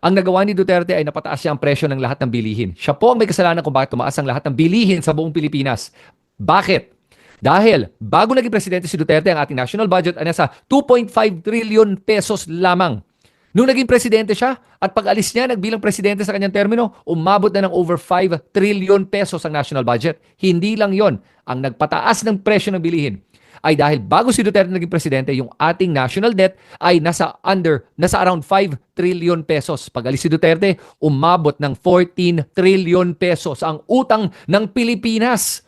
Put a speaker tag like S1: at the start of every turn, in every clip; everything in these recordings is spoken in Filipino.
S1: Ang nagawa ni Duterte ay napataas niya ang presyo ng lahat ng bilihin. Siya po ang may kasalanan kung bakit tumaas ang lahat ng bilihin sa buong Pilipinas. Bakit? Dahil bago naging presidente si Duterte, ang ating national budget ay nasa 2.5 trillion pesos lamang. Nung naging presidente siya at pag-alis niya nagbilang presidente sa kanyang termino, umabot na ng over 5 trillion pesos ang national budget. Hindi lang yon. Ang nagpataas ng presyo ng bilihin ay dahil bago si Duterte naging presidente, yung ating national debt ay nasa around 5 trillion pesos. Pag-alis si Duterte, umabot ng 14 trillion pesos ang utang ng Pilipinas.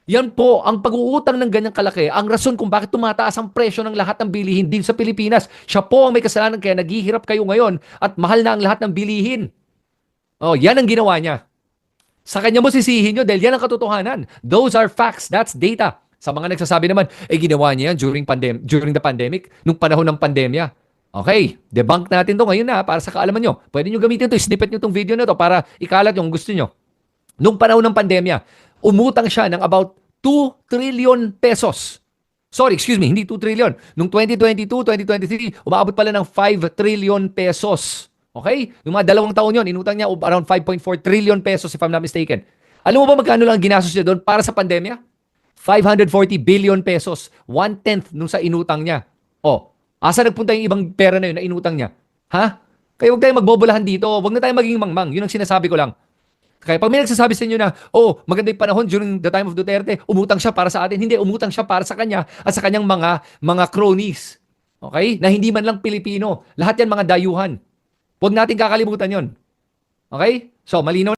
S1: Yan po, ang pag-uutang ng ganyang kalaki, ang rason kung bakit tumataas ang presyo ng lahat ng bilihin din sa Pilipinas. Siya po ang may kasalanan kaya naghihirap kayo ngayon at mahal na ang lahat ng bilihin. Oh, yan ang ginawa niya. Sa kanya mo sisihin nyo dahil yan ang katotohanan. Those are facts. That's data. Sa mga nagsasabi naman, ginawa niya yan during the pandemic, nung panahon ng pandemya. Okay, debunk natin to ngayon na para sa kaalaman nyo. Pwede nyo gamitin to, snippet nyo tong video na to para ikalat yung gusto nyo. Nung panahon ng pandemya, umutang siya ng about 2 trillion pesos. Sorry, excuse me, hindi 2 trillion. Nung 2022, 2023, umabot pala ng 5 trillion pesos. Okay? Yung mga 2 taon yon, inutang niya around 5.4 trillion pesos if I'm not mistaken. Alam mo ba magkano lang ginastos niya doon para sa pandemya? 540 billion pesos. 1/10 nung sa inutang niya. Oh, asa nagpunta yung ibang pera na yun na inutang niya? Ha? Kaya huwag tayong magbobolahan dito. Huwag na tayong maging mangmang. Yun ang sinasabi ko lang. Kaya pag may nagsasabi sa inyo na, maganda yung panahon during the time of Duterte, umutang siya para sa atin. Hindi, umutang siya para sa kanya at sa kanyang mga cronies. Okay? Na hindi man lang Pilipino. Lahat yan mga dayuhan. Huwag natin kakalimutan yon. Okay? So, malinaw